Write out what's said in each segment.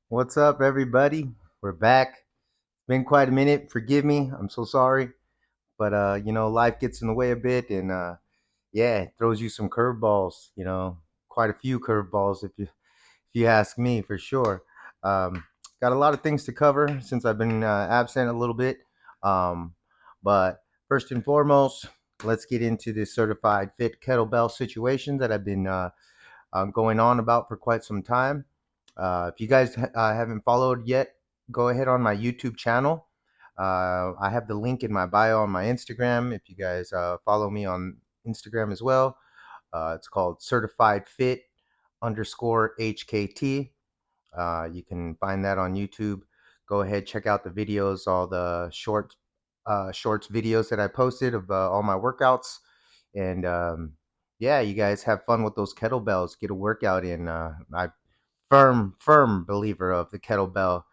What's up, everybody? We're back. Been quite a minute. Forgive me. I'm so sorry. But life gets in the way a bit, and yeah, it throws you some curveballs. Quite a few curveballs if you ask me for sure. Um, got a lot of things to cover since I've been absent a little bit. Um, but first and foremost, let's get into this certified fit kettlebell situation that I've been going on about for quite some time. If you guys haven't followed yet, go ahead on my YouTube channel. I have the link in my bio on my Instagram. If you guys follow me on Instagram as well, it's called Certified Fit underscore HKT. You can find that on YouTube. Go ahead, check out the videos, all the shorts videos that I posted of all my workouts, and yeah, you guys have fun with those kettlebells. Get a workout in. I firm believer of the kettlebell.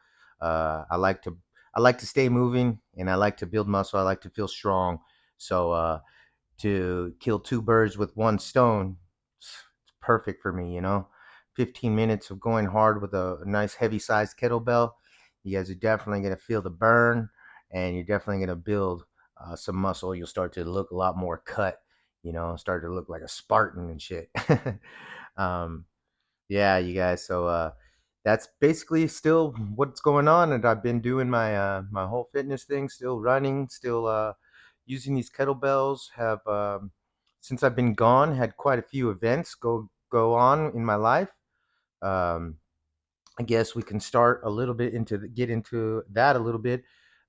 Uh, I like to I like to stay moving, and I like to build muscle. I like to feel strong. So to kill two birds with one stone, it's perfect for me. 15 minutes of going hard with a nice heavy sized kettlebell. You guys are definitely gonna feel the burn, and you're definitely gonna build some muscle. You'll start to look a lot more cut. Start to look like a Spartan and shit. um, yeah, you guys. So that's basically still what's going on, and I've been doing my whole fitness thing, still running, still using these kettlebells. Have since I've been gone, had quite a few events go on in my life. Um, I guess we can start a little bit get into that a little bit.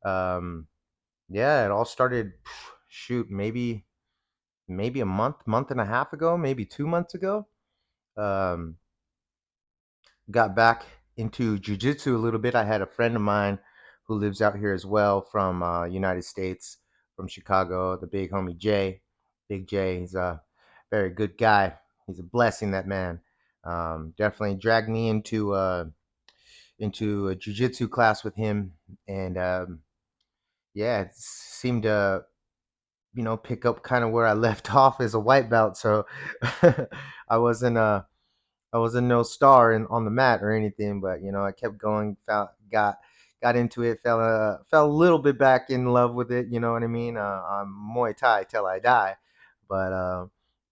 Um, yeah, it all started. Shoot, maybe a month and a half ago, maybe 2 months ago. Um, got back into jujitsu a little bit. I had a friend of mine who lives out here as well from United States, from Chicago. The big homie Jay, Big Jay. He's a very good guy. He's a blessing, that man. Definitely dragged me into a jujitsu class with him, and yeah, it seemed to pick up kind of where I left off as a white belt. So I wasn't I wasn't no star on the mat or anything, but I kept going, got into it, fell a little bit back in love with it. You know what I mean? I'm Muay Thai till I die, but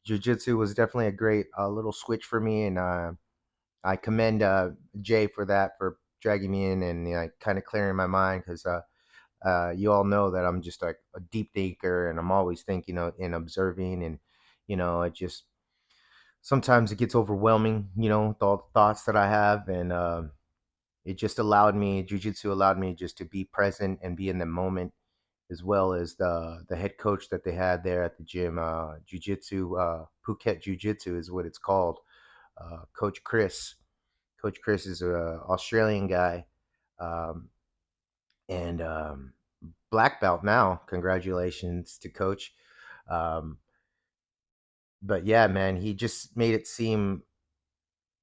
Jiu-Jitsu was definitely a great little switch for me, and I commend Jay for that, for dragging me in and kind of clearing my mind, because you all know that I'm just like a deep thinker, and I'm always thinking and observing, and it just sometimes it gets overwhelming, with all the thoughts that I have, and it just allowed me, jujitsu allowed me just to be present and be in the moment, as well as the head coach that they had there at the gym, jujitsu, Phuket Jujitsu is what it's called, Coach Chris. Coach Chris is a Australian guy, um, and black belt now. Congratulations to Coach. Um, but yeah, man, he just made it seem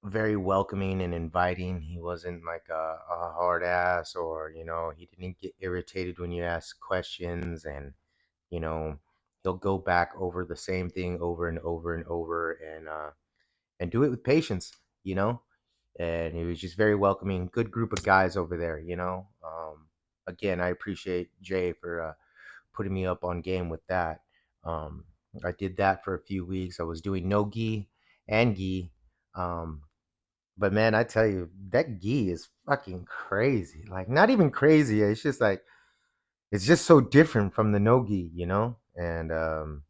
very welcoming and inviting. He wasn't like a hard ass, or he didn't get irritated when you ask questions, and you know he'll go back over the same thing over and over and over, and do it with patience. You know, and he was just very welcoming. Good group of guys over there. Again, I appreciate Jay for putting me up on game with that. Um, I did that for a few weeks. I was doing no gi and gi. Um, but man, I tell you, that gi is fucking crazy. Like, not even crazy. It's just like it's just so different from the no gi, And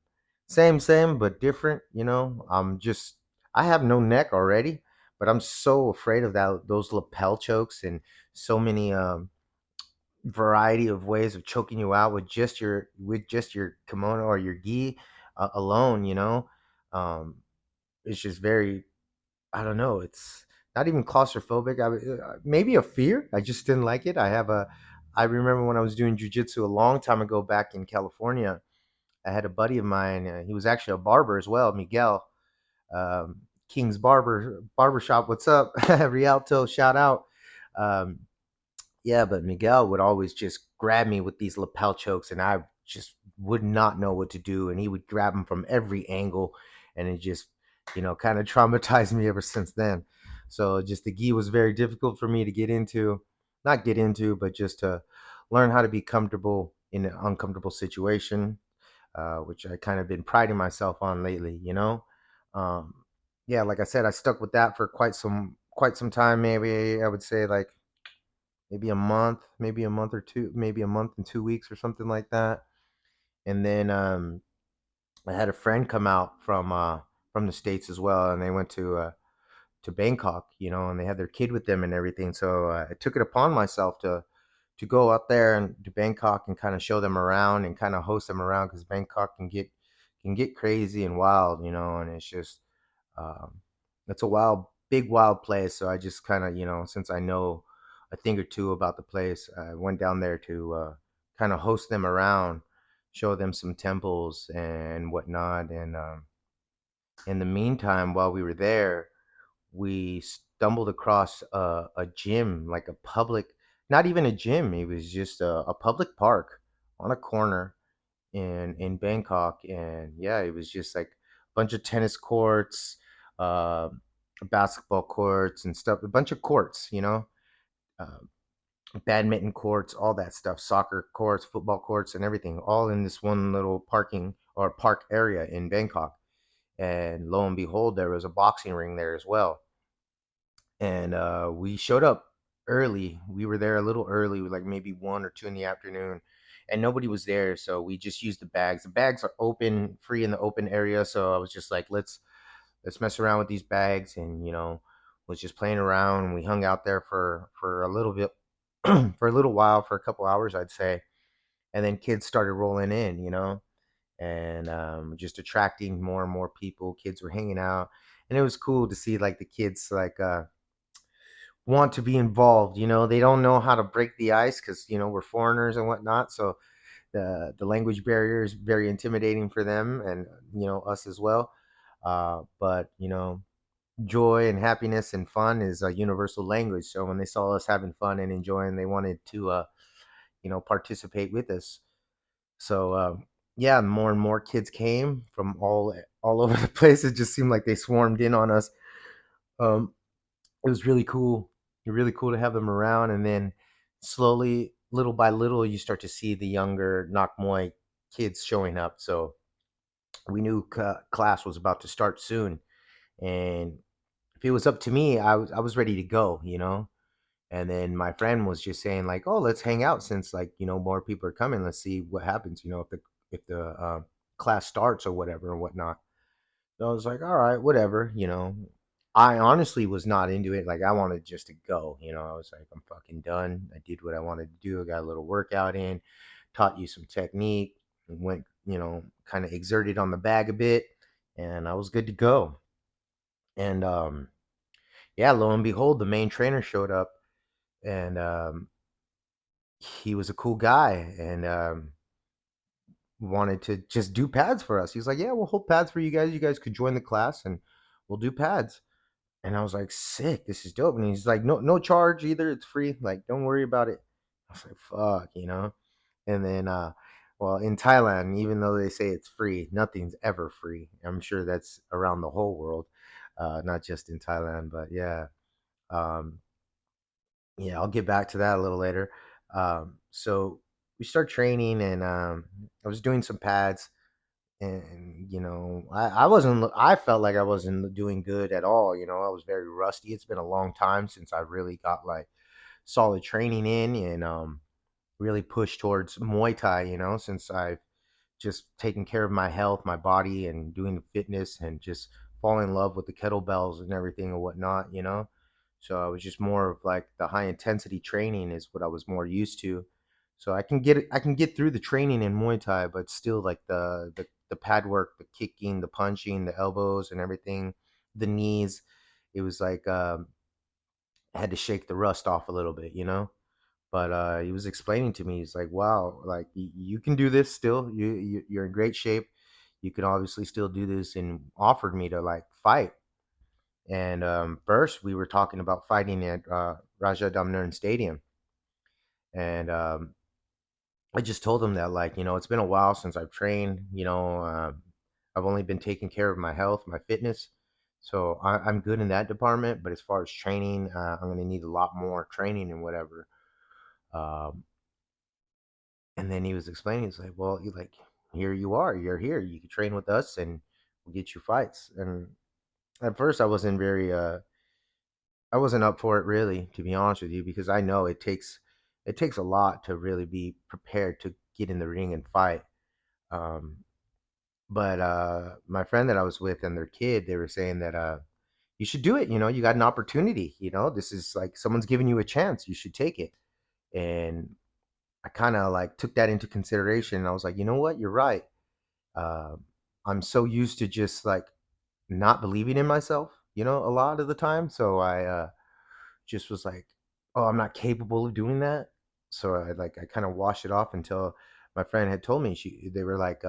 same, but different. I have no neck already, but I'm so afraid of those lapel chokes, and so many variety of ways of choking you out with just your kimono or your gi alone. Um, it's just very, I don't know. It's not even claustrophobic. Maybe a fear. I just didn't like it. I remember when I was doing jujitsu a long time ago back in California. I had a buddy of mine. He was actually a barber as well, Miguel, King's Barbershop. What's up, Rialto? Shout out. Um, yeah, but Miguel would always just grab me with these lapel chokes, and I just would not know what to do. And he would grab them from every angle, and it just, kind of traumatized me ever since then. So just the gi was very difficult for me to get into, not get into, but just to learn how to be comfortable in an uncomfortable situation, which I kind of been priding myself on lately. Um, yeah, like I said, I stuck with that for quite some time. Maybe I would say like maybe a month, maybe a month or two, maybe a month and 2 weeks or something like that. And then I had a friend come out from the states as well, and they went to Bangkok, and they had their kid with them and everything. So I took it upon myself to go out there and to Bangkok and kind of show them around and kind of host them around because Bangkok can get crazy and wild, and it's just um, it's a big wild place. So I just kind of, since I know a thing or two about the place, I went down there to kind of host them around, show them some temples and whatnot. And in the meantime, while we were there, we stumbled across a gym, like a public, not even a gym. It was just a public park on a corner in Bangkok, and yeah, it was just like a bunch of tennis courts, uh, basketball courts, and stuff. A bunch of courts, uh, badminton courts, all that stuff, soccer courts, football courts, and everything, all in this one little parking or park area in Bangkok. And lo and behold, there was a boxing ring there as well. And we showed up early. We were there a little early, like maybe 1 or 2 in the afternoon, and nobody was there. So we just used the bags. The bags are open, free in the open area. So I was just like, let's mess around with these bags, and was just playing around. We hung out there for a little bit, for a little while, for a couple hours, I'd say, and then kids started rolling in, and just attracting more and more people. Kids were hanging out, and it was cool to see like the kids like want to be involved. They don't know how to break the ice because we're foreigners and whatnot. So the language barrier is very intimidating for them, and us as well. But joy and happiness and fun is a universal language. So when they saw us having fun and enjoying, they wanted to participate with us. So yeah, more and more kids came from all over the place. It just seemed like they swarmed in on us. Um, it was really cool. Really cool to have them around. And then slowly, little by little, you start to see the younger Nok Moi kids showing up. So we knew class was about to start soon. And if it was up to me, I was ready to go. And then my friend was just saying like, "Oh, let's hang out since like more people are coming. Let's see what happens. If the class starts or whatever and whatnot." So I was like, all right, whatever. I honestly was not into it. Like, I wanted just to go. I was like, I'm fucking done. I did what I wanted to do. I got a little workout in, taught you some technique, and went, kind of exerted on the bag a bit, and I was good to go. And yeah, lo and behold, the main trainer showed up, and he was a cool guy, and wanted to just do pads for us. He's like, yeah, we'll hold pads for you guys. You guys could join the class, and we'll do pads. And I was like, sick, this is dope. And he's like, no charge either. It's free. Like, don't worry about it. I was like, fuck. And then, well, in Thailand, even though they say it's free, nothing's ever free. I'm sure that's around the whole world, not just in Thailand. But yeah, um, yeah, I'll get back to that a little later. So we start training, and I was doing some pads, and I wasn't, I felt like I wasn't doing good at all. I was very rusty. It's been a long time since I really got like solid training in, and really pushed towards Muay Thai, since I've just taken care of my health, my body, and doing the fitness, and just fall in love with the kettlebells and everything and whatnot. So I was just more of like the high intensity training is what I was more used to. So I can get through the training in Muay Thai, but still like the pad work, the kicking, the punching, the elbows and everything, the knees. It was like I had to shake the rust off a little bit. But he was explaining to me, he's like, "Wow, like you can do this still. You're in great shape. You can obviously still do this," and offered me to like fight. And first, we were talking about fighting at Raja Damnern Stadium, and I just told him that like it's been a while since I've trained. I've only been taking care of my health, my fitness. So I'm good in that department, but as far as training, I'm gonna need a lot more training and whatever. Um, and then he was explaining, he's like, well, you like, here you are, you're here, you can train with us, and we'll get you fights. And at first, I wasn't up for it really, to be honest with you, because I know it takes a lot to really be prepared to get in the ring and fight. Um, but my friend that I was with and their kid, they were saying that you should do it. You know, you got an opportunity. You know, this is like someone's giving you a chance. You should take it. And I kind of like took that into consideration. And I was like, you know what? You're right. Uh, I'm so used to just like not believing in myself, you know, a lot of the time. So I just was like, oh, I'm not capable of doing that. So I kind of washed it off until my friend had told me they were like,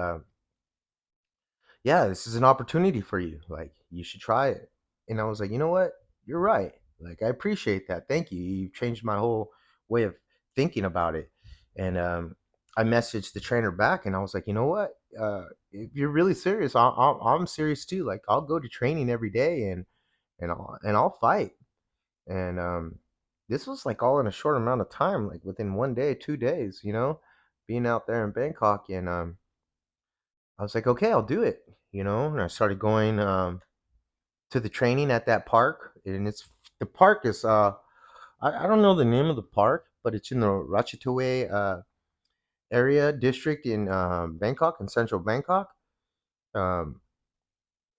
yeah, this is an opportunity for you. Like, you should try it. And I was like, you know what? You're right. Like, I appreciate that. Thank you. You've changed my whole way of thinking about it. And I messaged the trainer back and I was like, you know what? If you're really serious, I'm serious too. Like, I'll go to training every day and I'll fight. And this was like all in a short amount of time, like within 1 day, 2 days, you know, being out there in Bangkok. And I was like, okay, I'll do it, you know. And I started going to the training at that park, and the park is I don't know the name of the park, but it's in the Ratchathaway area district in Bangkok, in central Bangkok. Um,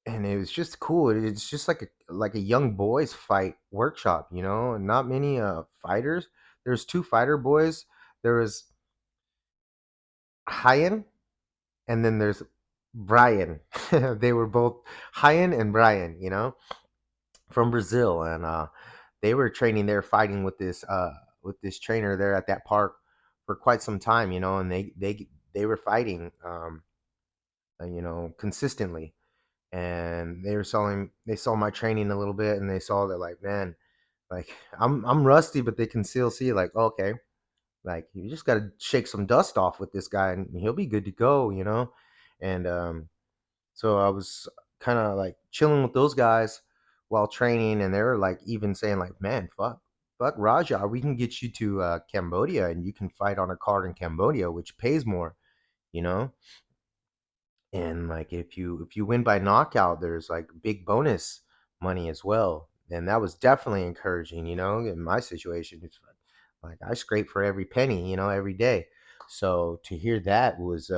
and it was just cool. It's just like a young boys fight workshop, you know. And not many fighters. There's two fighter boys. There was Hyan, and then there's Brian. They were both Hyan and Brian, you know, from Brazil, and they were training there, fighting with this trainer there at that park for quite some time, you know, and they were fighting, you know, consistently, and they saw my training a little bit, and they saw that like, man, like I'm rusty, but they can still see like, okay, like you just got to shake some dust off with this guy, and he'll be good to go, you know, and so I was kind of like chilling with those guys while training, and they were like even saying like, "Man, fuck Raja, we can get you to Cambodia, and you can fight on a card in Cambodia, which pays more, you know." And like if you win by knockout, there's like big bonus money as well, and that was definitely encouraging, you know. In my situation, it's like I scrape for every penny, you know, every day. So to hear that was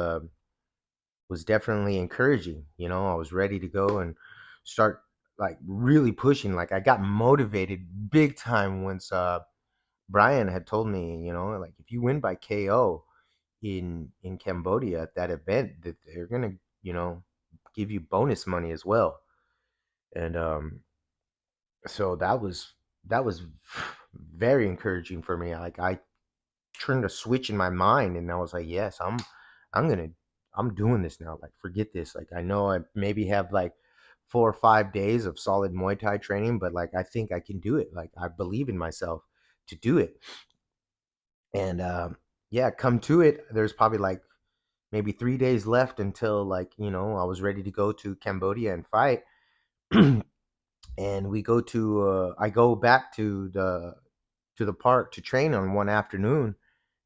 definitely encouraging. You know, I was ready to go and start like really pushing. Like I got motivated big time once Brian had told me, you know, like if you win by KO in Cambodia at that event, that they're gonna, you know, give you bonus money as well. And so that was very encouraging for me. Like I turned a switch in my mind and I was like, yes, I'm gonna I'm doing this now. Like forget this. Like I know I maybe have like 4 or 5 days of solid Muay Thai training, but like I think I can do it. Like I believe in myself to do it. And yeah, come to it, there's probably like maybe 3 days left until like, you know, I was ready to go to Cambodia and fight. And we go to I go back to the park to train on one afternoon,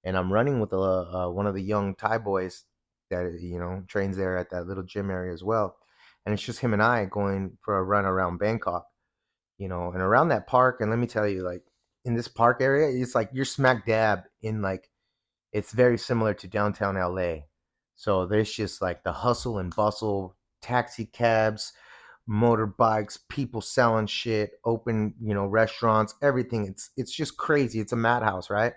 and I'm running with one of the young Thai boys that you know trains there at that little gym area as well, and it's just him and I going for a run around Bangkok, you know, and around that park. And let me tell you, like in this park area, it's like you're smack dab in like it's very similar to downtown LA. So there's just like the hustle and bustle, taxi cabs, motorbikes, people selling shit, open, you know, restaurants, everything. It's just crazy. It's a madhouse, right?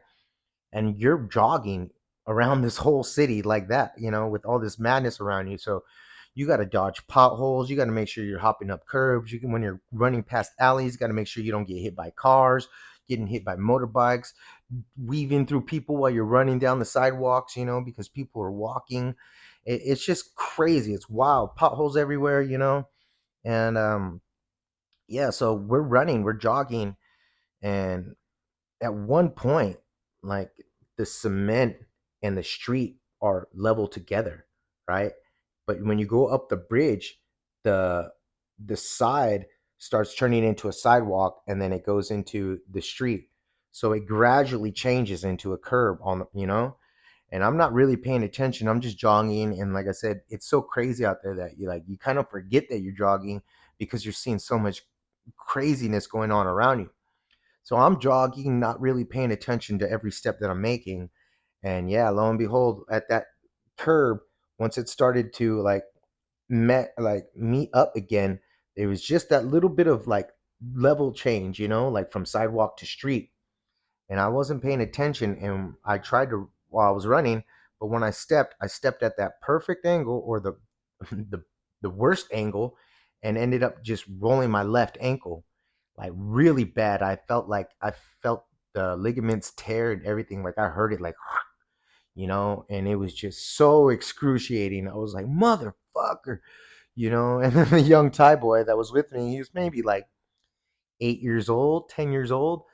And you're jogging around this whole city like that, you know, with all this madness around you. So you got to dodge potholes. You got to make sure you're hopping up curbs. You can, when you're running past alleys, got to make sure you don't get hit by cars, getting hit by motorbikes, weaving through people while you're running down the sidewalks, you know, because people are walking. It's just crazy. It's wild. Potholes everywhere, you know. And yeah, so we're running, we're jogging, and at one point, like the cement and the street are level together, right? But when you go up the bridge, the the side starts turning into a sidewalk, and then it goes into the street. So it gradually changes into a curb on, and I'm not really paying attention. I'm just jogging, and like I said, it's so crazy out there that you kind of forget that you're jogging because you're seeing so much craziness going on around you. So I'm jogging, not really paying attention to every step that I'm making. And yeah, lo and behold, at that curb, once it started to meet up again, there was just that little bit of like level change, like from sidewalk to street. And I wasn't paying attention, and I tried to while I was running, but when I stepped at that perfect angle, or the the the worst angle, and ended up just rolling my left ankle like really bad. I felt the ligaments tear and everything. Like I heard it like and it was just so excruciating. I was like, motherfucker, and then the young Thai boy that was with me, he was maybe like 8 years old, 10 years old,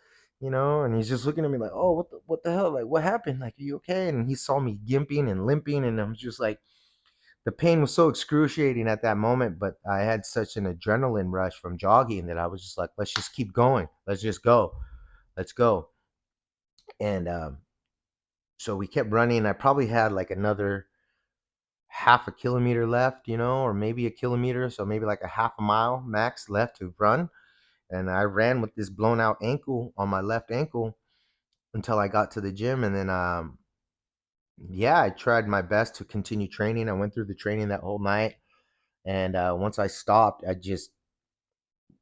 and he's just looking at me like, oh, what the hell? Like, what happened? Like, are you okay? And he saw me gimping and limping, and I'm just like, the pain was so excruciating at that moment, but I had such an adrenaline rush from jogging that I was just like, let's just keep going. Let's just go. Let's go. And so we kept running. I probably had like another half a kilometer left, or maybe a kilometer. So maybe like a half a mile max left to run. And I ran with this blown out ankle on my left ankle until I got to the gym. And then, yeah, I tried my best to continue training. I went through the training that whole night. And once I stopped,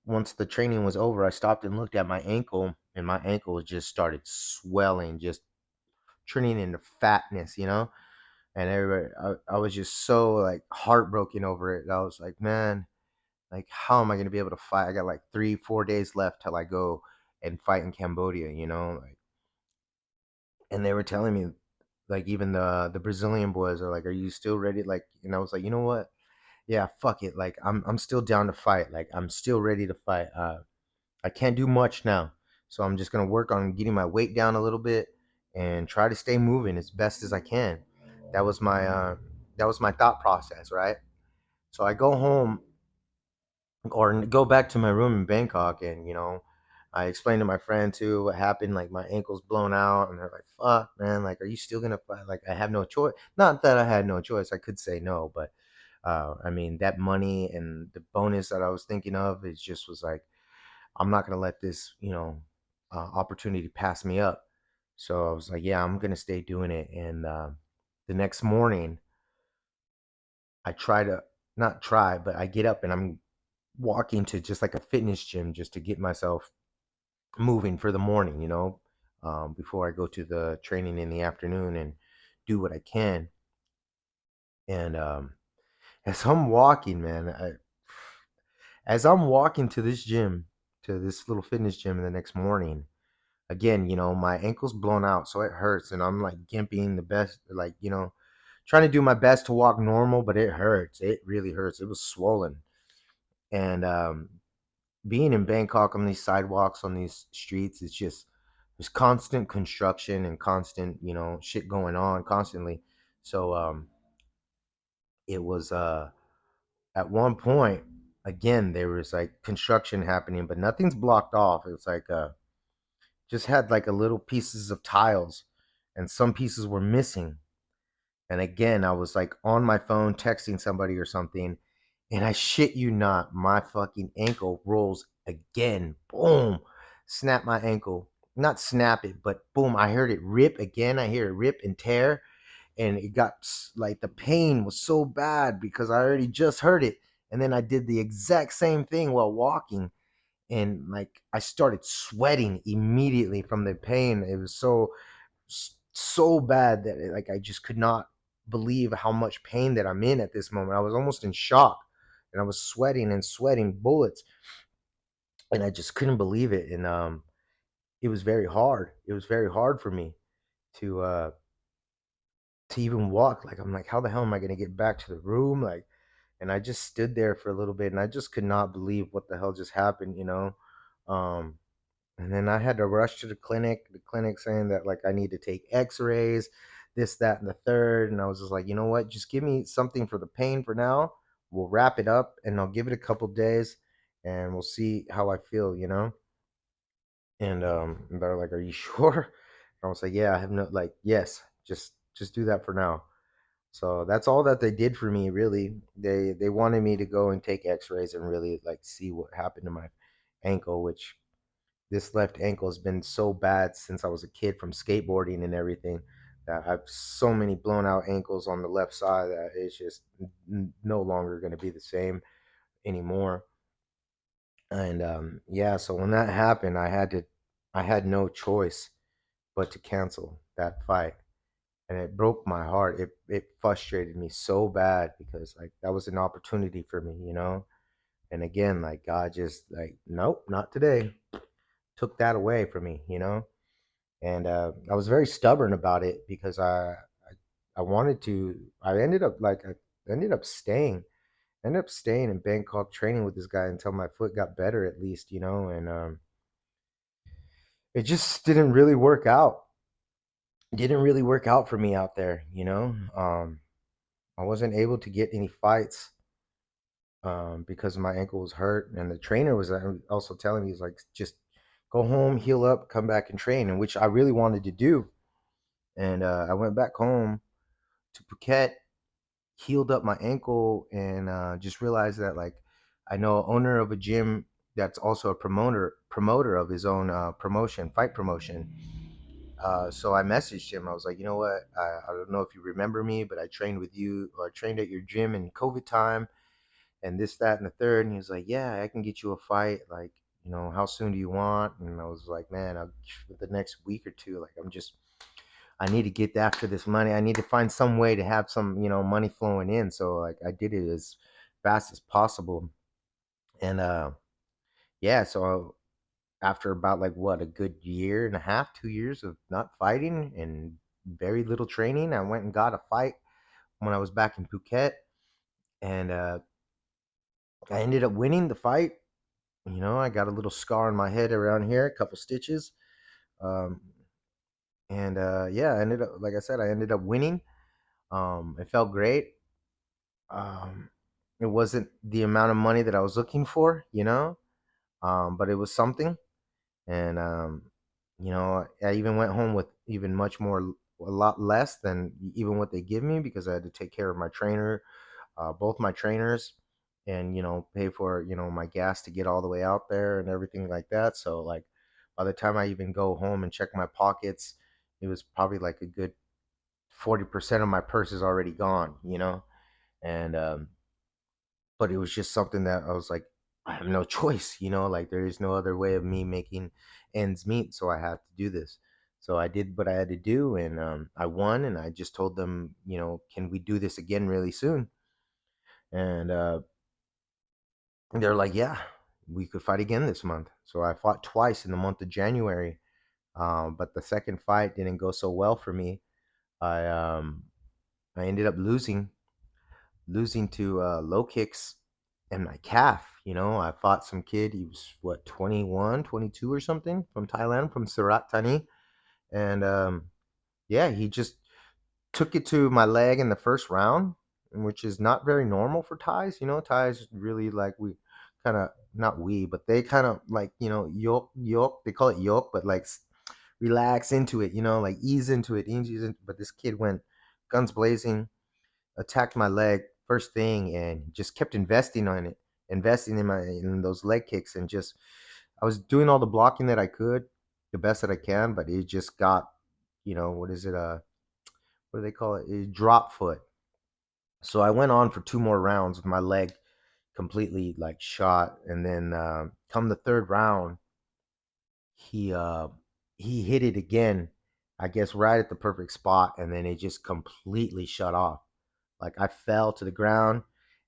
once the training was over, I stopped and looked at my ankle, and my ankle just started swelling, just turning into fatness, And everybody, I was just so like heartbroken over it. I was like, man, like, how am I going to be able to fight? I got like 3, 4 days left till I go and fight in Cambodia, Like, and they were telling me, like, even the Brazilian boys are like, "Are you still ready?" Like, and I was like, you know what? Yeah, fuck it. Like, I'm still down to fight. Like, I'm still ready to fight. I can't do much now, so I'm just gonna work on getting my weight down a little bit and try to stay moving as best as I can. That was my uh, that was my thought process, right? So I go home or go back to my room in Bangkok, and I explained to my friend too what happened. Like my ankle's blown out, and they're like, "Fuck, man! Like, are you still gonna fight?" Like, I have no choice. Not that I had no choice. I could say no, but I mean that money and the bonus that I was thinking of is just was like, I'm not gonna let this opportunity pass me up. So I was like, yeah, I'm gonna stay doing it. And the next morning, I try to not try, but I get up and I'm walking to just like a fitness gym just to get myself moving for the morning, before I go to the training in the afternoon and do what I can. And as I'm walking, man, as I'm walking to this gym, to this little fitness gym the next morning, again, my ankle's blown out, so it hurts, and I'm like gimping the best, like, trying to do my best to walk normal, but it hurts. It really hurts. It was swollen. And being in Bangkok on these sidewalks, on these streets, it's just there's constant construction and constant, shit going on constantly. So it was at one point, again, there was like construction happening, but nothing's blocked off. It was like just had like a little pieces of tiles, and some pieces were missing. And again, I was like on my phone texting somebody or something, and I shit you not, my fucking ankle rolls again. Boom. Snap my ankle. Not snap it, but boom, I heard it rip again. I hear it rip and tear. And it got like the pain was so bad because I already just heard it. And then I did the exact same thing while walking. And like I started sweating immediately from the pain. It was so bad that like I just could not believe how much pain that I'm in at this moment. I was almost in shock, and I was sweating and sweating bullets, and I just couldn't believe it. And it was very hard. It was very hard for me to uh to even walk. Like I'm like, how the hell am I gonna get back to the room? Like, and I just stood there for a little bit, and I just could not believe what the hell just happened. Um, And then I had to rush to the clinic saying that like I need to take x-rays, this, that, and the third. And I was just like, you know what? Just give me something for the pain for now. We'll wrap it up and I'll give it a couple days. and we'll see how I feel, you know. And they're like, "Are you sure?" And I was like, "Yeah, I have no like, yes, just do that for now." So that's all that they did for me, really. They wanted me to go and take X-rays and really like see what happened to my ankle, which this left ankle has been so bad since I was a kid from skateboarding and everything that I have so many blown out ankles on the left side that it's just no longer going to be the same anymore. And yeah, so when that happened, I had no choice but to cancel that fight. And it broke my heart. It frustrated me so bad because like that was an opportunity for me, you know. And again, like God just like, nope, not today. Took that away from me, you know. And I was very stubborn about it because I wanted to. I ended up staying. Ended up staying in Bangkok training with this guy until my foot got better at least, you know. And it just didn't really work out. Didn't really work out for me out there, you know. I wasn't able to get any fights because my ankle was hurt, and the trainer was also telling me, he's like, just go home, heal up, come back and train, and which I really wanted to do. And I went back home to Phuket, healed up my ankle, and just realized that like I know a owner of a gym that's also a promoter of his own promotion, fight promotion. So I messaged him. I was like, you know what? I don't know if you remember me, but I trained with you, or I trained at your gym in COVID time and this, that, and the third. And he was like, yeah, I can get you a fight. Like, you know, how soon do you want? And I was like, man, the next week or two, like, I need to get after this money. I need to find some way to have some, you know, money flowing in. So like, I did it as fast as possible. And yeah, so after about like what, a good year and a half, 2 years of not fighting and very little training, I went and got a fight when I was back in Phuket. And I ended up winning the fight. You know, I got a little scar on my head around here, a couple stitches. Um, and yeah, I ended up, like I said, I ended up winning. It felt great. Um, it wasn't the amount of money that I was looking for, you know, but it was something. And, you know, I even went home with even much more, a lot less than even what they give me because I had to take care of my trainer, both my trainers, and, you know, pay for, you know, my gas to get all the way out there and everything like that. So like by the time I even go home and check my pockets, it was probably like a good 40% of my purse is already gone, you know. And but it was just something that I was like, I have no choice, you know, like there is no other way of me making ends meet, so I have to do this. So I did what I had to do, and I won. And I just told them, you know, can we do this again really soon? And they're like, yeah, we could fight again this month. So I fought twice in the month of January, but the second fight didn't go so well for me. I um, I ended up losing to low kicks and my calf. You know, I fought some kid. He was what, 21, 22 or something, from Thailand, from Surat Thani. And yeah, he just took it to my leg in the first round, which is not very normal for Thais. You know, Thais really like, we kind of, not we, but they kind of like, you know, yoke. They call it yoke, but like relax into it. You know, like ease into it, ease into. But this kid went guns blazing, attacked my leg first thing, and just kept investing in my in those leg kicks, and just I was doing all the blocking that I could, the best that I can, but it just got, you know, what is it? What do they call it? A drop foot. So I went on for two more rounds with my leg completely like shot, and then come the third round, he uh he hit it again, I guess right at the perfect spot, and then it just completely shut off. Like I fell to the ground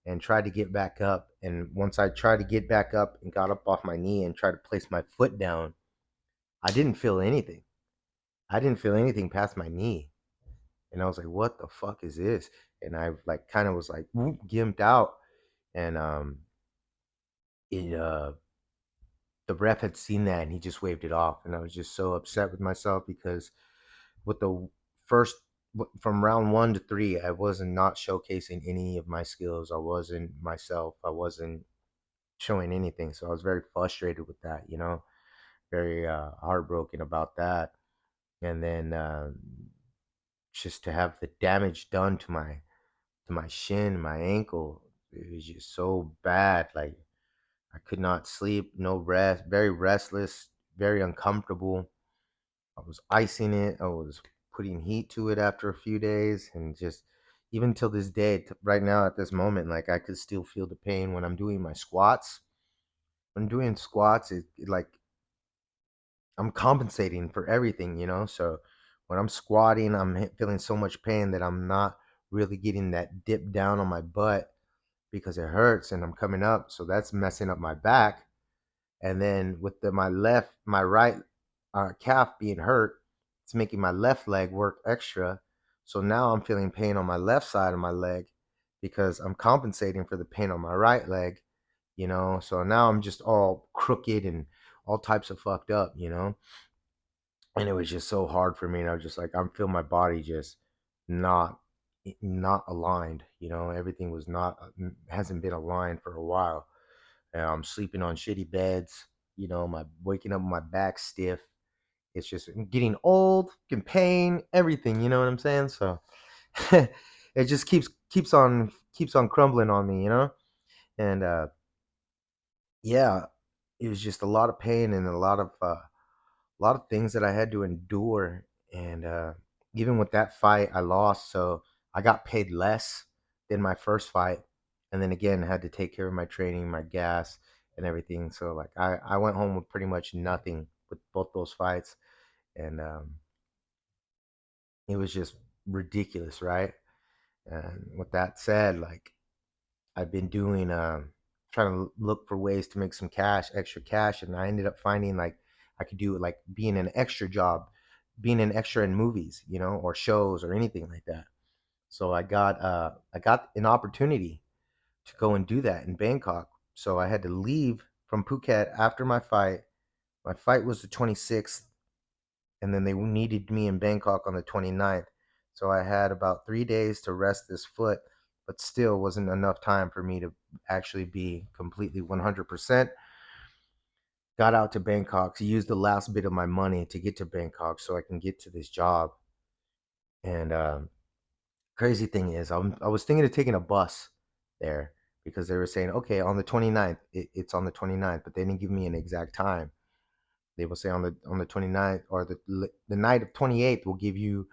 and tried to get back up. And once I tried to get back up and got up off my knee and tried to place my foot down, I didn't feel anything. I didn't feel anything past my knee. And I was like, what the fuck is this? And I like kind of was like gimped out. And it the ref had seen that and he just waved it off. And I was just so upset with myself because with the first from round 1 to 3, I wasn't not showcasing any of my skills. I wasn't myself. I wasn't. showing anything. So I was very frustrated with that, very heartbroken about that. And then just to have the damage done to my shin, my ankle, it was just so bad. Like I could not sleep, no rest, very restless, very uncomfortable. I was icing it. I was putting heat to it after a few days, and just even till this day, right now at this moment, like I could still feel the pain when I'm doing my squats. When I'm doing squats, like I'm compensating for everything, So when I'm squatting, I'm feeling so much pain that I'm not really getting that dip down on my butt because it hurts and I'm coming up. So that's messing up my back. And then with my right calf being hurt, it's making my left leg work extra. So now I'm feeling pain on my left side of my leg because I'm compensating for the pain on my right leg. So now I'm just all crooked and all types of fucked up. And it was just so hard for me. And I was just like, I'm feeling my body just not not aligned. Everything was not hasn't been aligned for a while. I'm sleeping on shitty beds. My waking up with my back stiff. It's just getting old, getting pain, everything. You know what I'm saying? So it just keeps on crumbling on me. And yeah, it was just a lot of pain and a lot of things that I had to endure. And even with that fight, I lost. So I got paid less than my first fight. And then again, I had to take care of my training, my gas, and everything. So like I went home with pretty much nothing with both those fights. And it was just ridiculous, right? And with that said, like I've been doing trying to look for ways to make some cash, extra cash, and I ended up finding like I could do like being an extra job, being an extra in movies, or shows or anything like that. So I got an opportunity to go and do that in Bangkok. So I had to leave from Phuket after my fight. My fight was the 26th, and then they needed me in Bangkok on the 29th. So I had about 3 days to rest this foot, but still wasn't enough time for me to actually be completely 100%. Got out to Bangkok to use the last bit of my money to get to Bangkok so I can get to this job. And crazy thing is, I was thinking of taking a bus there because they were saying, okay, on the 29th, it's on the 29th, but they didn't give me an exact time. They will say on the 29th or the night of 28th, we'll give you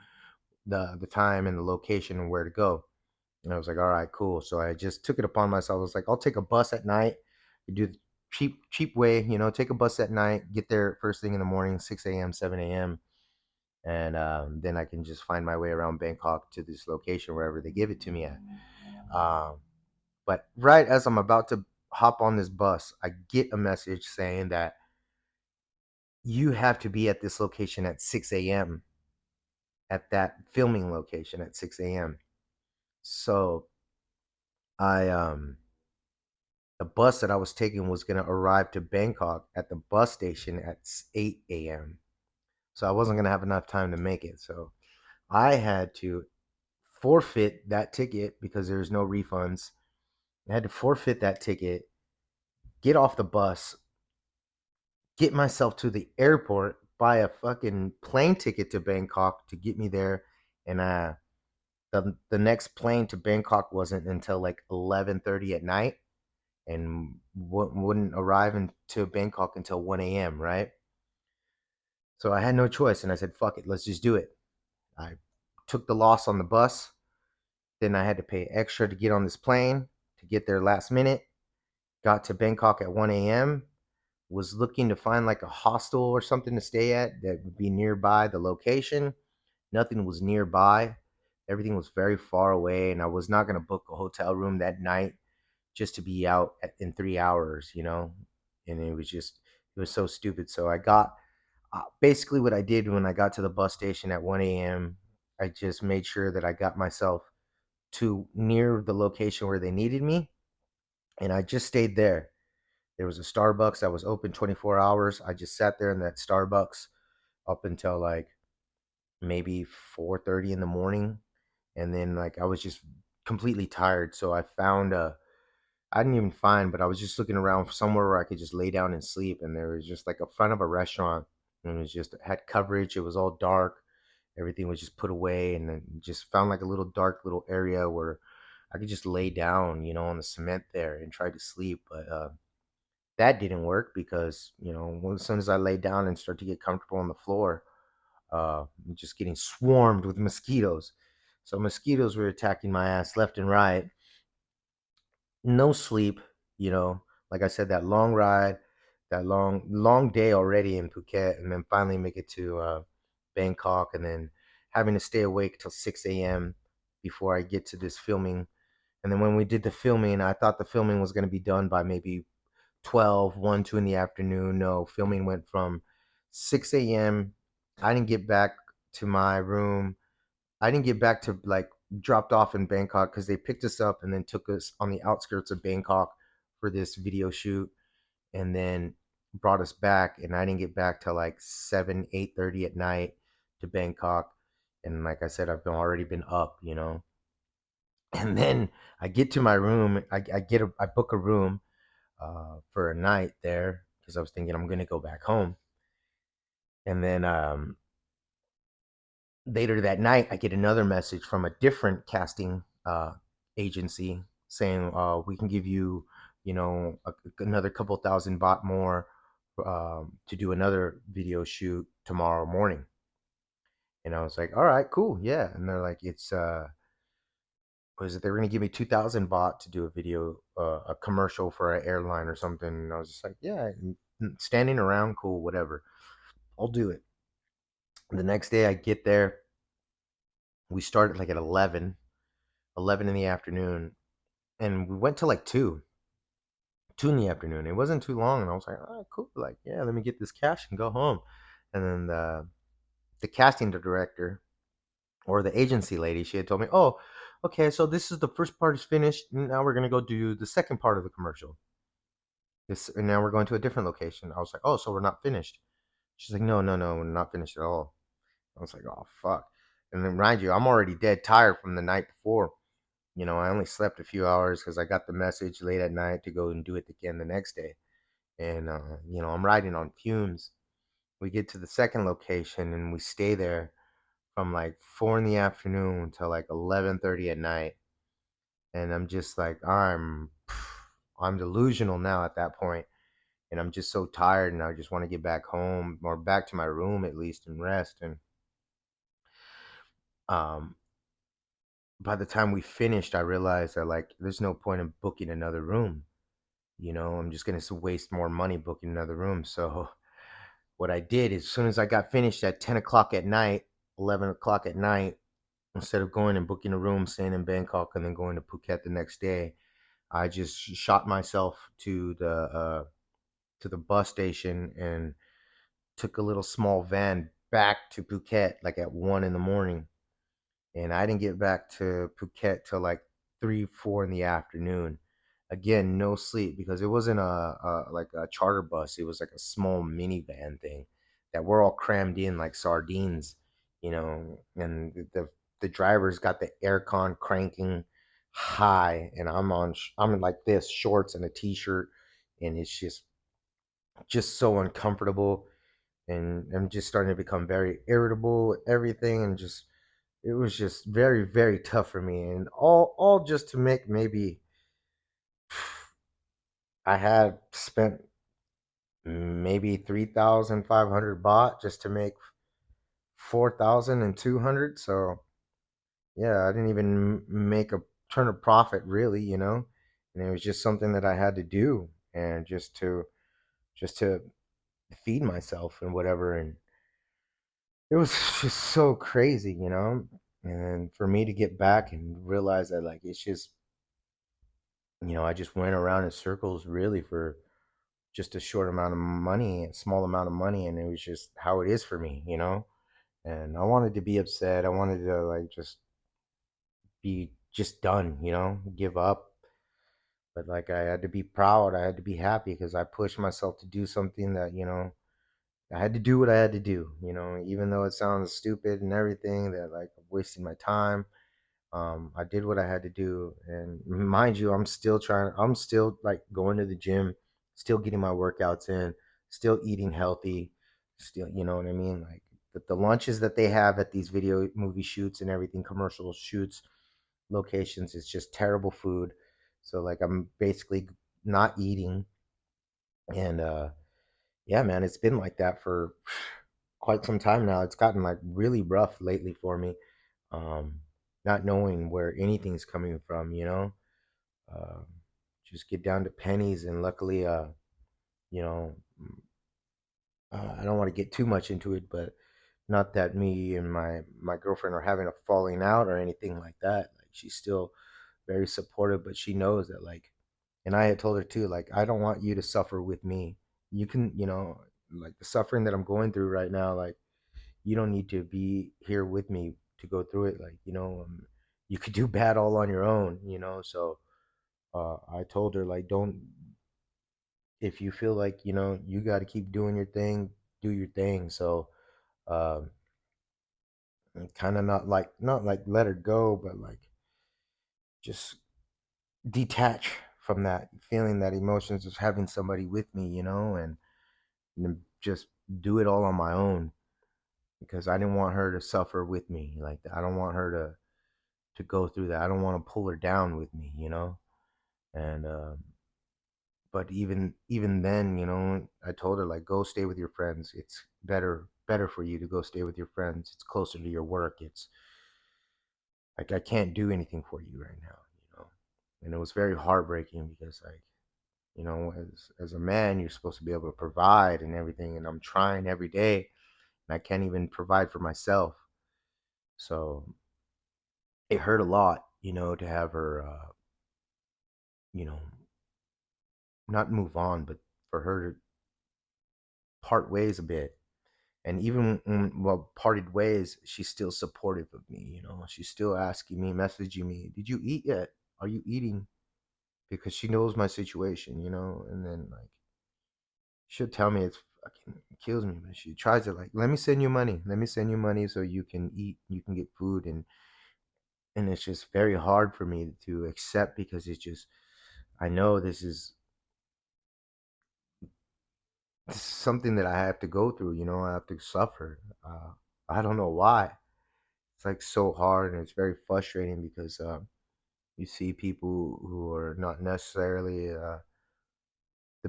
the time and the location and where to go. And I was like, all right, cool. So I just took it upon myself. I was like, I'll take a bus at night. Do the cheap way, take a bus at night, get there first thing in the morning, 6 a.m., 7 a.m. And then I can just find my way around Bangkok to this location wherever they give it to me at. Um, but right as I'm about to hop on this bus, I get a message saying that you have to be at this location at 6 a.m. at that filming location at 6 a.m. So I the bus that I was taking was going to arrive to Bangkok at the bus station at 8 a.m. So I wasn't going to have enough time to make it. So I had to forfeit that ticket because there's no refunds. I had to forfeit that ticket, get off the bus, get myself to the airport, buy a fucking plane ticket to Bangkok to get me there. And the next plane to Bangkok wasn't until like 11:30 at night and wouldn't arrive into Bangkok until 1 a.m., right? So I had no choice and I said, fuck it, let's just do it. I took the loss on the bus. Then I had to pay extra to get on this plane to get there last minute. Got to Bangkok at 1 a.m. Was looking to find like a hostel or something to stay at that would be nearby the location. Nothing was nearby. Everything was very far away, and I was not going to book a hotel room that night just to be out in 3 hours. And it was so stupid. So I got basically what I did when I got to the bus station at 1 a.m. I just made sure that I got myself to near the location where they needed me, and I just stayed there. There was a Starbucks that was open 24 hours. I just sat there in that Starbucks up until like maybe 4:30 in the morning, and then like I was just completely tired, so I didn't even find, but I was just looking around for somewhere where I could just lay down and sleep. And there was just like a front of a restaurant, and it was just had coverage. It was all dark. Everything was just put away, and then just found like a little dark little area where I could just lay down, on the cement there and try to sleep. But that didn't work because as soon as I lay down and start to get comfortable on the floor, I'm just getting swarmed with mosquitoes. So mosquitoes were attacking my ass left and right. No sleep, you know. Like I said, that long ride, that long day already in Phuket, and then finally make it to Bangkok, and then having to stay awake till 6 a.m. before I get to this filming. And then when we did the filming, I thought the filming was going to be done by maybe 12, 1, 2 in the afternoon. No, filming went from 6 a.m. I didn't get back to my room. I didn't get back to like dropped off in Bangkok because they picked us up and then took us on the outskirts of Bangkok for this video shoot, and then brought us back. And I didn't get back till like 7, 8:30 at night to Bangkok. And like I said, already been up. And then I get to my room. I book a room for a night there because I was thinking I'm gonna go back home. And then later that night, I get another message from a different casting agency saying we can give you, another couple thousand baht more to do another video shoot tomorrow morning. And I was like, all right, cool, yeah. And they're like, it's was it they were gonna give me 2,000 baht to do a video, a commercial for an airline or something. And I was just like, yeah, standing around, cool, whatever, I'll do it. The next day I get there, we started like at 11 in the afternoon, and we went to like 2 in the afternoon. It wasn't too long, and I was like, all right, cool, like, yeah, let me get this cash and go home. And then the casting director, or the agency lady, she had told me, oh, okay, so this is the first part is finished, now we're gonna go do the second part of the commercial. This, and now we're going to a different location. I was like, oh, so we're not finished? She's like, no, no, no, we're not finished at all. I was like, oh, fuck. And then mind you, I'm already dead tired from the night before. I only slept a few hours because I got the message late at night to go and do it again the next day. And, I'm riding on fumes. We get to the second location and we stay there from like 4 in the afternoon till like 11:30 at night. And I'm just like, I'm delusional now at that point. And I'm just so tired and I just want to get back home or back to my room at least and rest. And um, by the time we finished, I realized that like there's no point in booking another room. I'm just gonna waste more money booking another room. So what I did is, as soon as I got finished at 10 o'clock at night, 11 o'clock at night, instead of going and booking a room, staying in Bangkok, and then going to Phuket the next day, I just shot myself to the bus station and took a little small van back to Phuket like at 1 in the morning. And I didn't get back to Phuket till like 3, 4 in the afternoon. Again, no sleep because it wasn't a like a charter bus. It was like a small minivan thing that we're all crammed in like sardines. And the driver's got the aircon cranking high, and I'm in like this shorts and a t-shirt, and it's just so uncomfortable, and I'm just starting to become very irritable with everything, and just it was just very, very tough for me, and all just to make maybe I had spent maybe 3,500 baht just to make 4,200. So yeah, I didn't even make a turn of profit really. And it was just something that I had to do, and just to feed myself and whatever. And it was just so crazy. And for me to get back and realize that like it's just I just went around in circles really for just a short amount of money, a small amount of money, and it was just how it is for me. And I wanted to be upset. I wanted to like just be just done, give up. But like I had to be proud. I had to be happy because I pushed myself to do something that I had to do what I had to do, even though it sounds stupid and everything that like I'm wasting my time. I did what I had to do, and mind you, I'm still like going to the gym, still getting my workouts in, still eating healthy, still, you know what I mean? Like the lunches that they have at these video movie shoots and everything, commercial shoots, locations, it's just terrible food. So like I'm basically not eating, and yeah, man, it's been like that for quite some time now. It's gotten like really rough lately for me, um, not knowing where anything's coming from, you know. Um, just get down to pennies, and luckily, you know, I don't want to get too much into it, but not that me and my girlfriend are having a falling out or anything like that. Like she's still very supportive, but she knows that like, and I had told her too, like I don't want you to suffer with me. You can, you know, like the suffering that I'm going through right now, like you don't need to be here with me to go through it. Like, you know, you could do bad all on your own, you know. So I told her like, don't, if you feel like you know you got to keep doing your thing, do your thing. So um, kind of not like let her go, but like just detach from that feeling, that emotions of having somebody with me, you know, and just do it all on my own because I didn't want her to suffer with me. Like I don't want her to go through that. I don't want to pull her down with me, you know. And but even then, you know, I told her like go stay with your friends. It's better for you to go stay with your friends. It's closer to your work. It's like I can't do anything for you right now, you know. And it was very heartbreaking because like, you know, as a man, you're supposed to be able to provide and everything, and I'm trying every day, and I can't even provide for myself. So it hurt a lot, you know, to have her, you know, not move on, but for her to part ways a bit. And even when well parted ways, she's still supportive of me. You know, she's still asking me, messaging me, "Did you eat yet? Are you eating?" Because she knows my situation. You know, and then like she'll tell me it's fucking it kills me, but she tries to like, let me send you money, let me send you money so you can eat, you can get food, and it's just very hard for me to accept because it's just I know this is something that I have to go through. You know, I have to suffer. I don't know why. It's like so hard and it's very frustrating because you see people who are not necessarily the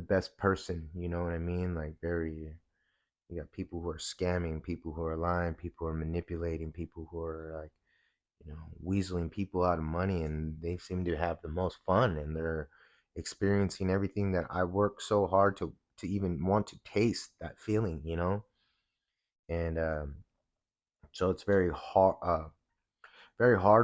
best person. You know what I mean? Like very, you got people who are scamming, people who are lying, people who are manipulating, people who are like, you know, weaseling people out of money, and they seem to have the most fun, and they're experiencing everything that I work so hard to even want to taste that feeling. You know, and so it's very hard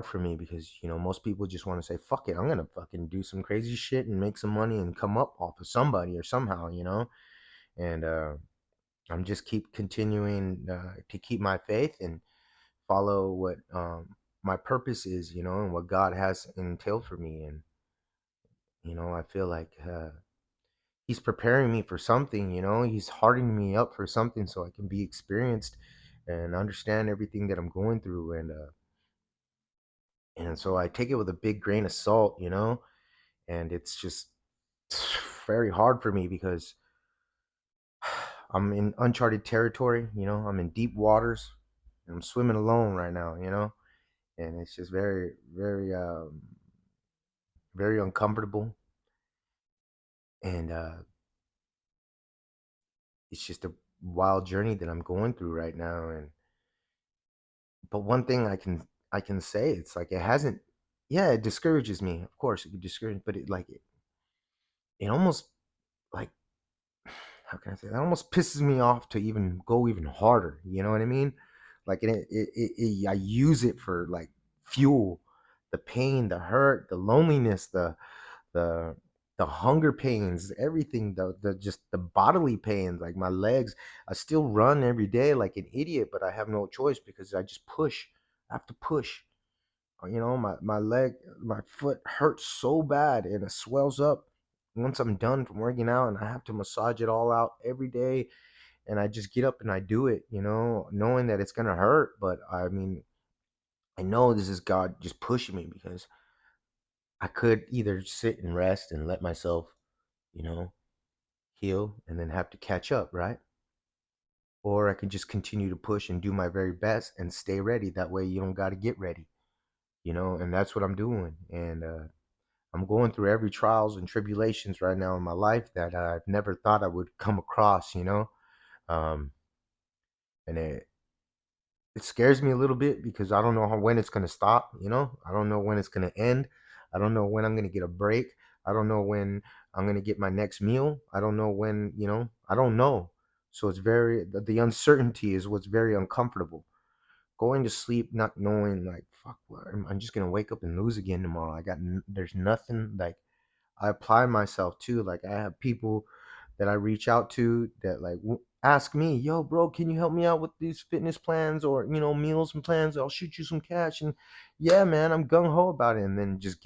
for me because you know most people just want to say fuck it, I'm gonna fucking do some crazy shit and make some money and come up off of somebody or somehow, you know. And I'm just keep continuing to keep my faith and follow what my purpose is, you know, and what God has entailed for me. And you know I feel like he's preparing me for something, you know, he's hardening me up for something so I can be experienced and understand everything that I'm going through. And so I take it with a big grain of salt, you know. And it's just very hard for me because I'm in uncharted territory, you know, I'm in deep waters and I'm swimming alone right now, you know, and it's just very uncomfortable. And it's just a wild journey that I'm going through right now. And but one thing I can say, it's like it hasn't, yeah, it discourages me, of course it could discourage, but it almost like, how can I say, that almost pisses me off to even go even harder. You know what I mean? Like I use it for like fuel, the pain, the hurt, the loneliness, the the hunger pains, everything, the just the bodily pains, like my legs. I still run every day like an idiot, but I have no choice because I just push. I have to push. You know, my leg, my foot hurts so bad and it swells up once I'm done from working out, and I have to massage it all out every day. And I just get up and I do it, you know, knowing that it's gonna hurt. But I mean, I know this is God just pushing me because I could either sit and rest and let myself, you know, heal and then have to catch up, right? Or I could just continue to push and do my very best and stay ready. That way you don't got to get ready, and that's what I'm doing. And I'm going through every trials and tribulations right now in my life that I've never thought I would come across. Um, and it scares me a little bit because I don't know when it's going to stop. I don't know when it's going to end. I don't know when I'm going to get a break. I don't know when I'm going to get my next meal. I don't know when. I don't know. So it's the uncertainty is what's very uncomfortable. Going to sleep not knowing, like, fuck, I'm just going to wake up and lose again tomorrow. There's nothing like I apply myself to. Like, I have people that I reach out to that like ask me, yo, bro, can you help me out with these fitness plans or meals and plans? I'll shoot you some cash. And yeah, man, I'm gung ho about it, and then just